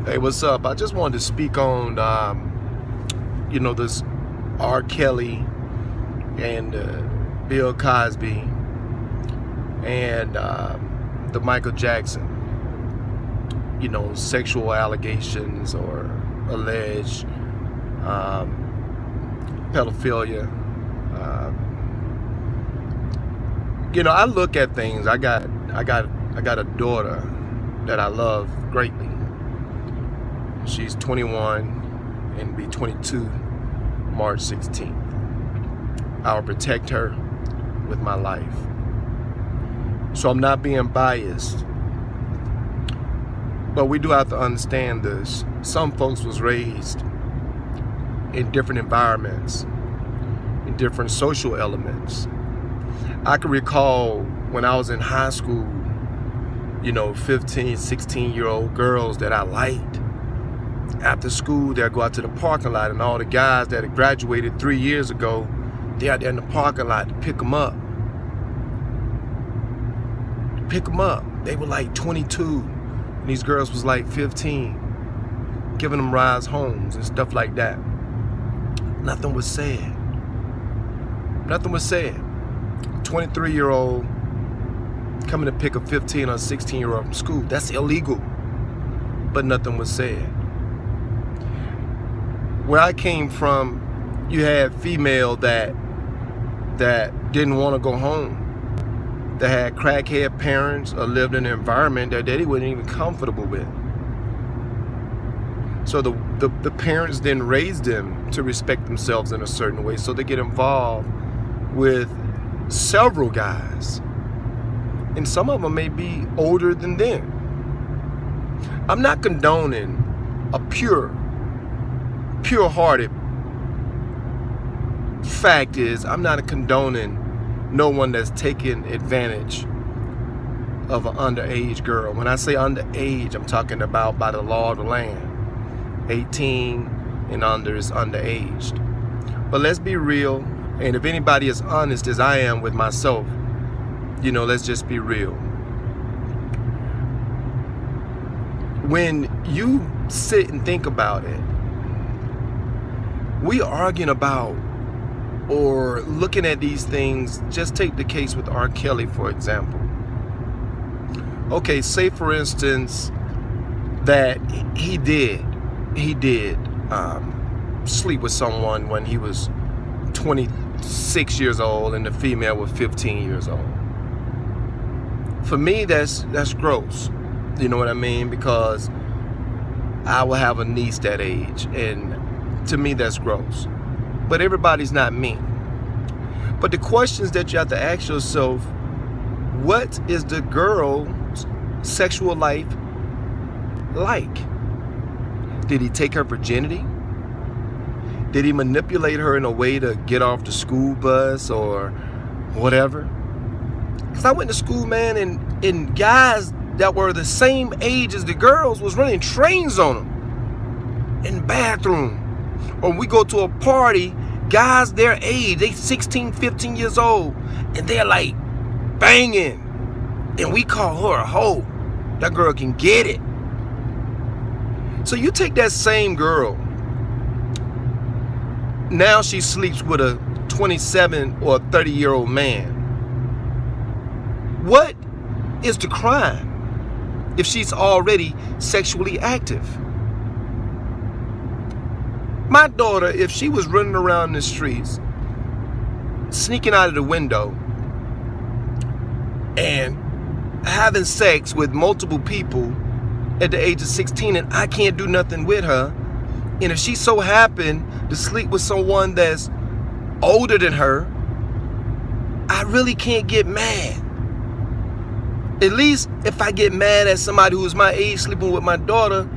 Hey, what's up? I just wanted to speak on, this R. Kelly and Bill Cosby and the Michael Jackson, sexual allegations or alleged pedophilia. I look at things. I got a daughter that I love greatly. She's 21 and be 22 March 16th. I'll protect her with my life. So I'm not being biased. But we do have to understand this. Some folks was raised in different environments, in different social elements. I can recall when I was in high school, 15, 16-year-old girls that I liked. After school, they'll go out to the parking lot, and all the guys that had graduated 3 years ago, they're out there in the parking lot to pick them up. They were like 22, and these girls was like 15, giving them rides homes and stuff like that. Nothing was said. 23-year-old coming to pick a 15 or 16-year-old from school, that's illegal. But nothing was said. Where I came from, you had female that didn't want to go home, that had crackhead parents or lived in an environment that they weren't even comfortable with. So the parents then raised them to respect themselves in a certain way, so they get involved with several guys. And some of them may be older than them. I'm not condoning a pure-hearted fact is I'm not condoning no one that's taking advantage of an underage girl. When I say underage, I'm talking about by the law of the land. 18 and under is underaged. But let's be real, and if anybody is honest as I am with myself, let's just be real. When you sit and think about it, we arguing about or looking at these things. Just take the case with R. Kelly, for example. Okay, say for instance that he did sleep with someone when he was 26 years old and the female was 15 years old. For me, that's gross. You know what I mean? Because I will have a niece that age, and to me that's gross. But everybody's not me. But the questions that you have to ask yourself, what is the girl's sexual life like? Did he take her virginity? Did he manipulate her in a way to get off the school bus or whatever? Because I went to school, man, and guys that were the same age as the girls was running trains on them in the bathroom. Or we go to a party, guys their age, they 16, 15 years old, and they're like banging. And we call her a hoe. That girl can get it. So you take that same girl, now she sleeps with a 27 or 30-year-old man. What is the crime if she's already sexually active? My daughter, if she was running around the streets, sneaking out of the window and having sex with multiple people at the age of 16, and I can't do nothing with her, and if she so happened to sleep with someone that's older than her, I really can't get mad. At least if I get mad at somebody who's my age sleeping with my daughter,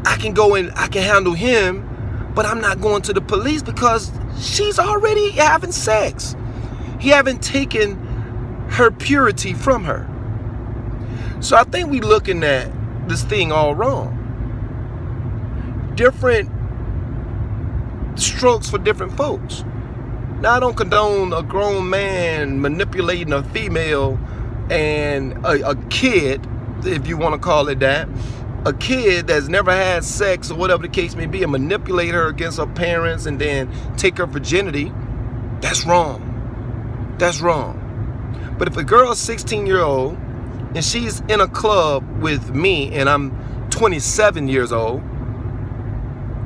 I can go and I can handle him, but I'm not going to the police because she's already having sex. He haven't taken her purity from her. So I think we looking at this thing all wrong. Different strokes for different folks. Now, I don't condone a grown man manipulating a female and a kid, if you want to call it that, a kid that's never had sex or whatever the case may be and manipulate her against her parents and then take her virginity, that's wrong. That's wrong. But if a girl's 16-year-old and she's in a club with me and I'm 27 years old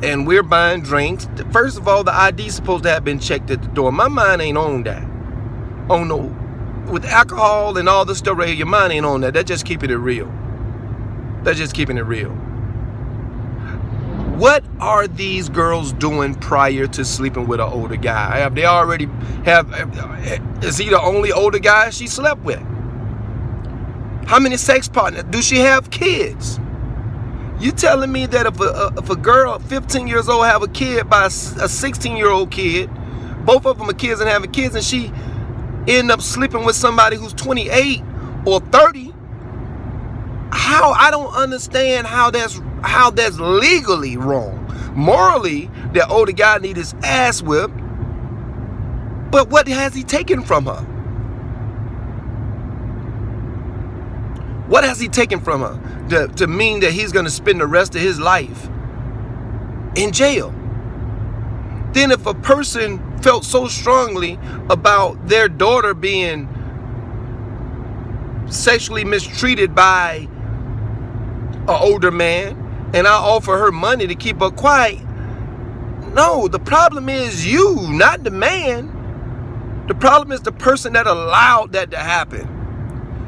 and we're buying drinks, first of all, the ID's supposed to have been checked at the door. My mind ain't on that. Oh no. With alcohol and all this stuff right here, your mind ain't on that. That's just keeping it real. That's just keeping it real. What are these girls doing prior to sleeping with an older guy? Have they already is he the only older guy she slept with? How many sex partners? Do she have kids? You telling me that if a girl 15 years old have a kid by a 16-year-old kid, both of them are kids and having kids, and she end up sleeping with somebody who's 28 or 30? How? I don't understand how that's legally wrong. Morally, that older guy need his ass whipped. But what has he taken from her? What has he taken from her to mean that he's going to spend the rest of his life in jail? Then if a person felt so strongly about their daughter being sexually mistreated by an older man, and I offer her money to keep her quiet, no, the problem is you, not the man. The problem is the person that allowed that to happen.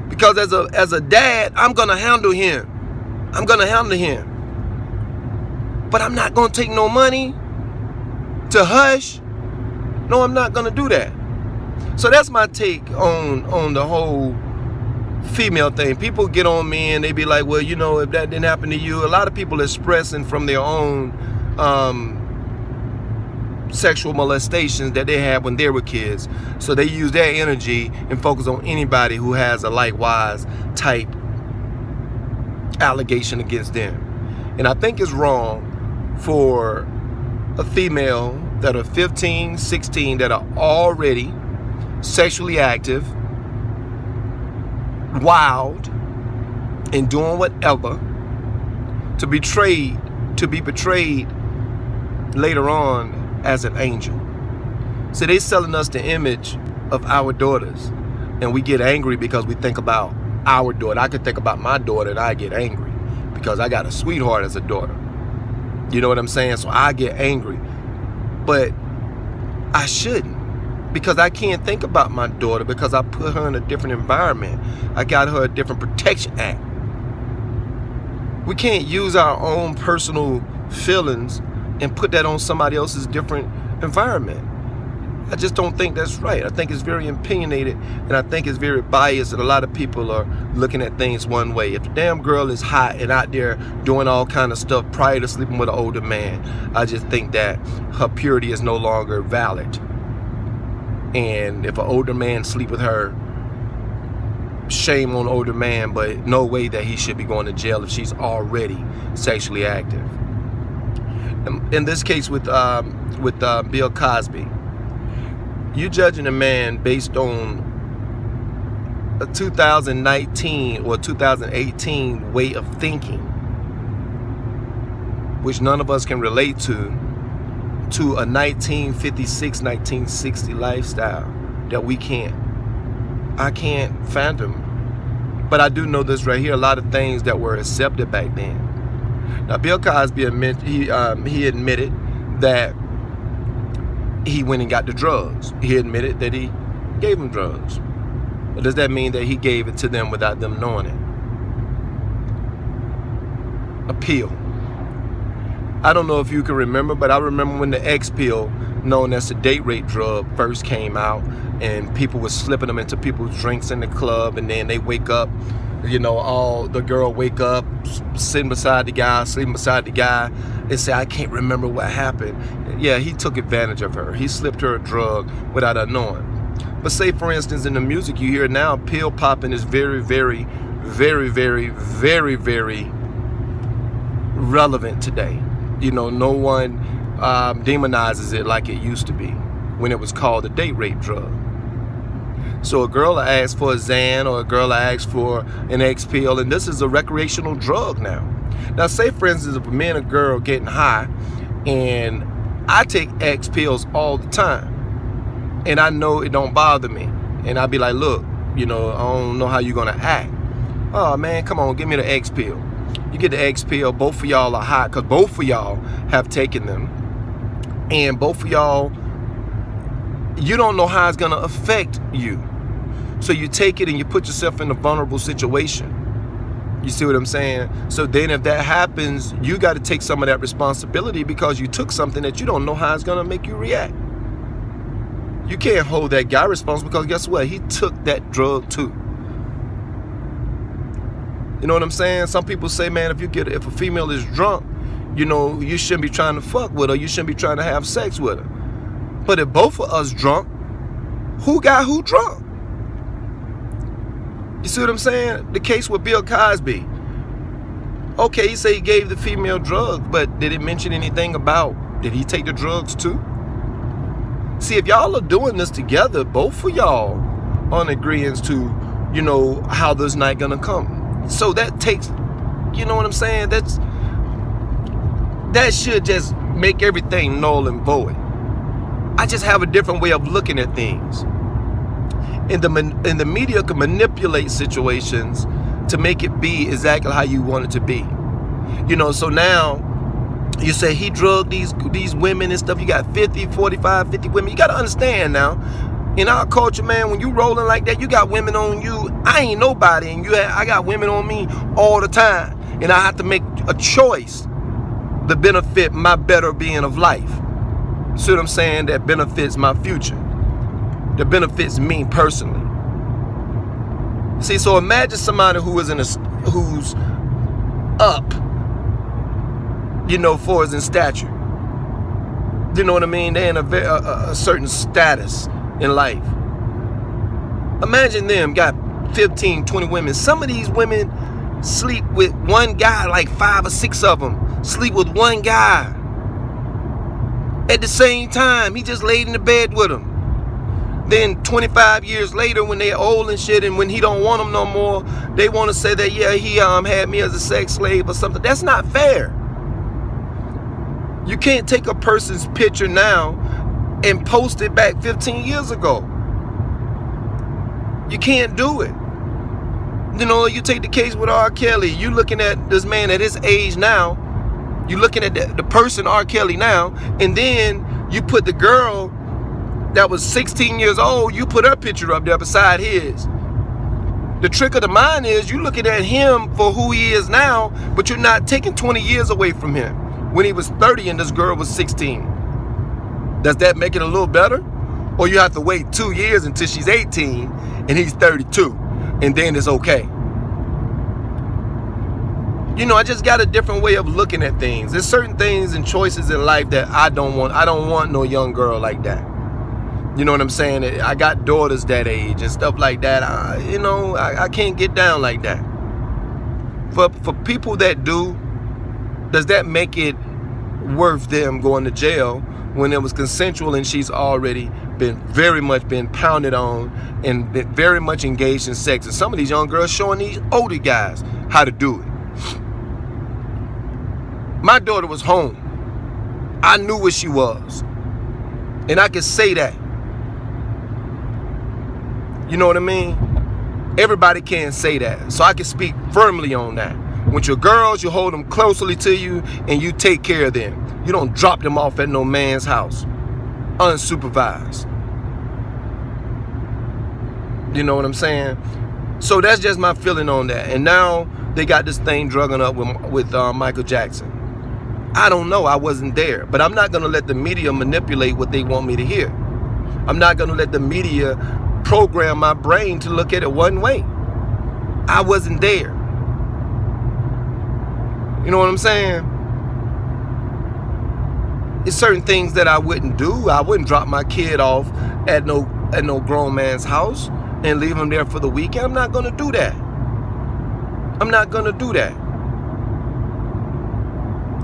Because as a dad, I'm gonna handle him. I'm gonna handle him. But I'm not gonna take no money to hush. No, I'm not gonna do that. So that's my take on the whole female thing. People get on me and they be like, well, you know, if that didn't happen to you, a lot of people expressing from their own sexual molestations that they had when they were kids. So they use their energy and focus on anybody who has a likewise type allegation against them. And I think it's wrong for a female that are 15, 16, that are already sexually active, wild, and doing whatever, to be betrayed later on as an angel. So they selling us the image of our daughters, and we get angry because we think about our daughter. I could think about my daughter and I get angry because I got a sweetheart as a daughter. You know what I'm saying? So I get angry. But I shouldn't, because I can't think about my daughter because I put her in a different environment. I got her a different protection act. We can't use our own personal feelings and put that on somebody else's different environment. I just don't think that's right. I think it's very opinionated, and I think it's very biased, and a lot of people are looking at things one way. If the damn girl is hot and out there doing all kind of stuff prior to sleeping with an older man, I just think that her purity is no longer valid. And if an older man sleep with her, shame on older man, but no way that he should be going to jail if she's already sexually active. In this case with Bill Cosby, you judging a man based on a 2019 or 2018 way of thinking, which none of us can relate to a 1956, 1960 lifestyle that I can't fathom. But I do know this right here, a lot of things that were accepted back then. Now, Bill Cosby he admitted that he went and got the drugs. He admitted that he gave them drugs. But does that mean that he gave it to them without them knowing it? A pill. I don't know if you can remember, but I remember when the X pill, known as the date rape drug, first came out, and people were slipping them into people's drinks in the club, and then they wake up, you know, the girl wake up, sitting beside the guy, sleeping beside the guy, and say, I can't remember what happened. Yeah, he took advantage of her. He slipped her a drug without her knowing. But say, for instance, in the music you hear now, pill popping is very, very, very, very, very, very relevant today. You know, no one demonizes it like it used to be when it was called a date rape drug. So a girl will ask for a Xan, or a girl will ask for an X pill, and this is a recreational drug now. Now, say for instance, if me and a girl getting high, and I take X pills all the time, and I know it don't bother me, and I be like, look, I don't know how you're gonna act. Oh man, come on, give me the X pill. You get the X pill, both of y'all are high, because both of y'all have taken them, and both of y'all, you don't know how it's gonna affect you. So you take it and you put yourself in a vulnerable situation. You see what I'm saying? So then if that happens, you got to take some of that responsibility, because you took something that you don't know how it's gonna make you react. You can't hold that guy responsible, because guess what? He took that drug too. You know what I'm saying? Some people say, man, if a female is drunk, you shouldn't be trying to fuck with her. You shouldn't be trying to have sex with her. But if both of us drunk, who got who drunk? You see what I'm saying? The case with Bill Cosby. Okay, he said he gave the female drugs, but did it mention anything about, did he take the drugs too? See, if y'all are doing this together, both of y'all on agreeance to, how this night gonna come. So that takes, you know what I'm saying? That should just make everything null and void. I just have a different way of looking at things. And the media can manipulate situations to make it be exactly how you want it to be. So now you say he drugged these women and stuff. You got 50, 45, 50 women. You got to understand now, in our culture, man, when you rolling like that, you got women on you. I ain't nobody, and I got women on me all the time. And I have to make a choice to benefit my better being of life. See what I'm saying? That benefits my future. That benefits me personally. See, so imagine somebody who's up, for his in stature. You know what I mean? They're in a certain status in life. Imagine them got 15, 20 women. Some of these women sleep with one guy, like 5 or 6 of them sleep with one guy. At the same time, he just laid in the bed with them. Then 25 years later, when they're old and shit, and when he don't want them no more, they want to say that, yeah, he had me as a sex slave or something. That's not fair. You can't take a person's picture now and post it back 15 years ago. You can't do it. You take the case with R. Kelly. You looking at this man at his age now. You looking at the person R. Kelly now, and then you put the girl that was 16 years old, you put her picture up there beside his. The trick of the mind is you looking at him for who he is now, but you're not taking 20 years away from him when he was 30 and this girl was 16. Does that make it a little better? Or you have to wait 2 years until she's 18 and he's 32, and then it's okay. I just got a different way of looking at things. There's certain things and choices in life that I don't want. I don't want no young girl like that. You know what I'm saying? I got daughters that age and stuff like that. I can't get down like that. For people that do, does that make it worth them going to jail when it was consensual and she's already very much been pounded on and been very much engaged in sex? And some of these young girls showing these older guys how to do it. My daughter was home. I knew where she was. And I can say that. You know what I mean? Everybody can't say that. So I can speak firmly on that. With your girls, you hold them closely to you and you take care of them. You don't drop them off at no man's house unsupervised. You know what I'm saying? So that's just my feeling on that. And now they got this thing drugging up with Michael Jackson. I don't know. I wasn't there. But I'm not going to let the media manipulate what they want me to hear. I'm not going to let the media program my brain to look at it one way. I wasn't there. You know what I'm saying? It's certain things that I wouldn't do. I wouldn't drop my kid off at no grown man's house and leave him there for the weekend. I'm not going to do that. I'm not going to do that.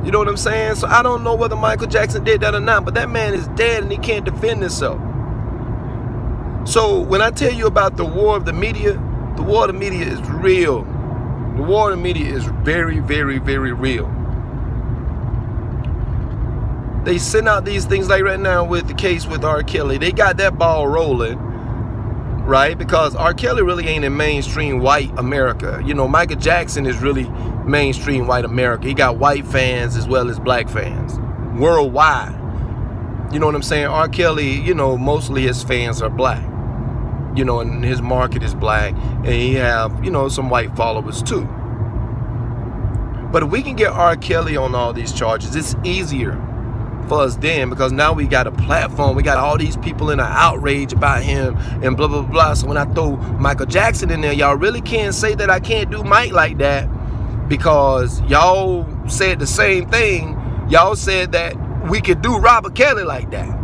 You know what I'm saying? So I don't know whether Michael Jackson did that or not, but that man is dead and he can't defend himself. So when I tell you about the war of the media is real. The war of the media is very, very, very real. They send out these things like right now with the case with R. Kelly. They got that ball rolling, right? Because R. Kelly really ain't in mainstream white America. You know, Michael Jackson is really mainstream white America. He got white fans as well as black fans worldwide. You know what I'm saying? R. Kelly, you know, mostly his fans are black. You know, and his market is black, and he have, you know, some white followers too. But if we can get R. Kelly on all these charges, it's easier for us then, because now we got a platform. We got all these people in an outrage about him and blah, blah, blah. So when I throw Michael Jackson in there, y'all really can't say that I can't do Mike like that, because y'all said the same thing. Y'all said that we could do Robert Kelly like that.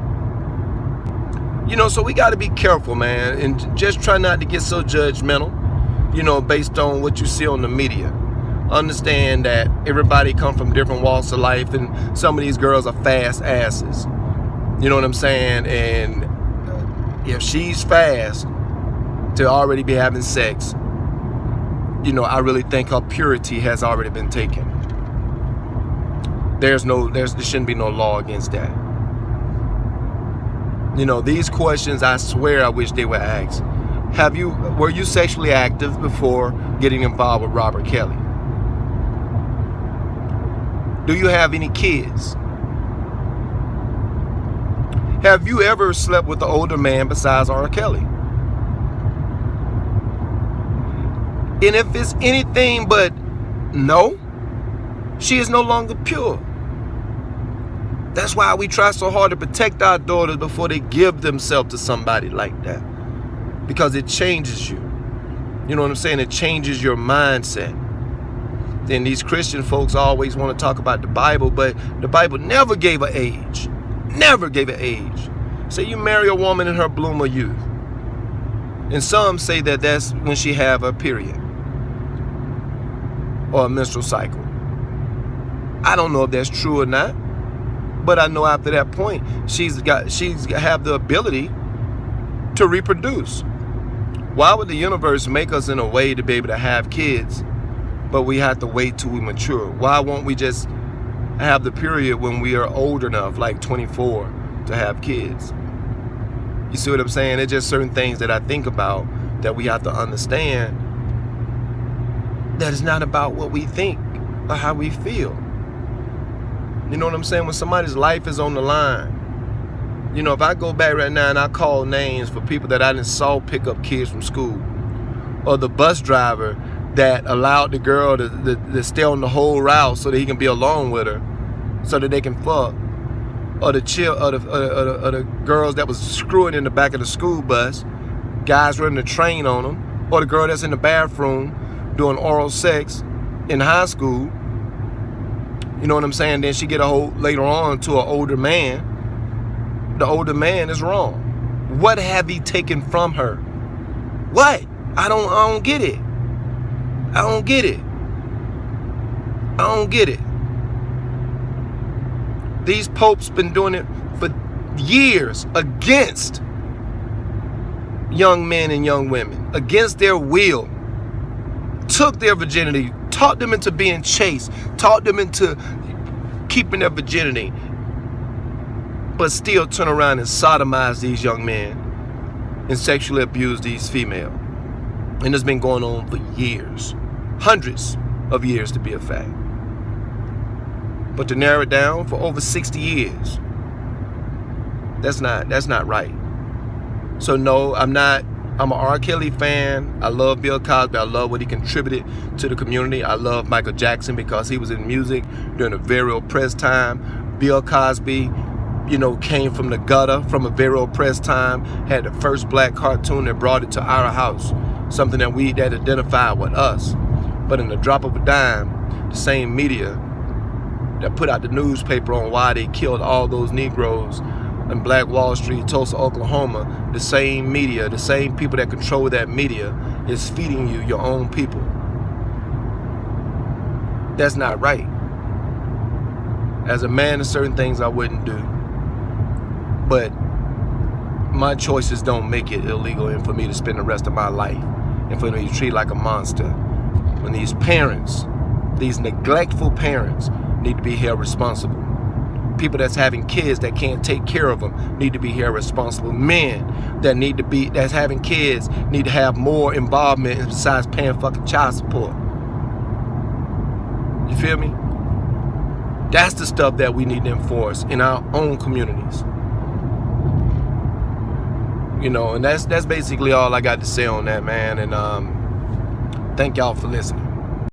You know, so we got to be careful, man, and just try not to get so judgmental, you know, based on what you see on the media. Understand that everybody come from different walks of life, and some of these girls are fast asses. You know what I'm saying? And if she's fast to already be having sex, you know, I really think her purity has already been taken. There shouldn't be no law against that. You know, these questions, I swear I wish they were asked. Were you sexually active before getting involved with Robert Kelly? Do you have any kids? Have you ever slept with an older man besides R. Kelly? And if it's anything but no, she is no longer pure. That's why we try so hard to protect our daughters before they give themselves to somebody like that. Because it changes you. You know what I'm saying? It changes your mindset. Then these Christian folks always want to talk about the Bible, but the Bible never gave an age. Never gave an age. Say you marry a woman in her bloom of youth. And some say that that's when she have her period or a menstrual cycle. I don't know if that's true or not. But I know after that point, she's have the ability to reproduce. Why would the universe make us in a way to be able to have kids, but we have to wait till we mature? Why won't we just have the period when we are old enough, like 24, to have kids? You see what I'm saying? It's just certain things that I think about that we have to understand, that it's not about what we think or how we feel. You know what I'm saying? When somebody's life is on the line. You know, if I go back right now and I call names for people that I didn't saw pick up kids from school, or the bus driver that allowed the girl to stay on the whole route so that he can be alone with her, so that they can fuck, or the girls that was screwing in the back of the school bus, guys running the train on them, or the girl that's in the bathroom doing oral sex in high school. You know what I'm saying? Then she get later on to an older man. The older man is wrong. What have he taken from her? What? I don't get it. I don't get it. I don't get it. These popes been doing it for years against young men and young women, against their will. Took their virginity, taught them into being chaste, taught them into keeping their virginity, but still turn around and sodomize these young men and sexually abuse these females. And it's been going on for years, hundreds of years to be a fact. But to narrow it down, for over 60 years, that's not right. So no, I'm an R. Kelly fan. I love Bill Cosby. I love what he contributed to the community. I love Michael Jackson because he was in music during a very oppressed time. Bill Cosby, you know, came from the gutter, from a very oppressed time, had the first black cartoon that brought it to our house, something that identified with us. But in the drop of a dime, the same media that put out the newspaper on why they killed all those Negroes in Black Wall Street, Tulsa, Oklahoma, the same media, the same people that control that media is feeding you your own people. That's not right. As a man, there's certain things I wouldn't do. But my choices don't make it illegal and for me to spend the rest of my life and for me to treat like a monster. When these parents, these neglectful parents, need to be held responsible. People that's having kids that can't take care of them need to be held responsible. Men that's having kids need to have more involvement besides paying fucking child support. You feel me? That's the stuff that we need to enforce in our own communities. You know, and that's basically all I got to say on that, man. And thank y'all for listening.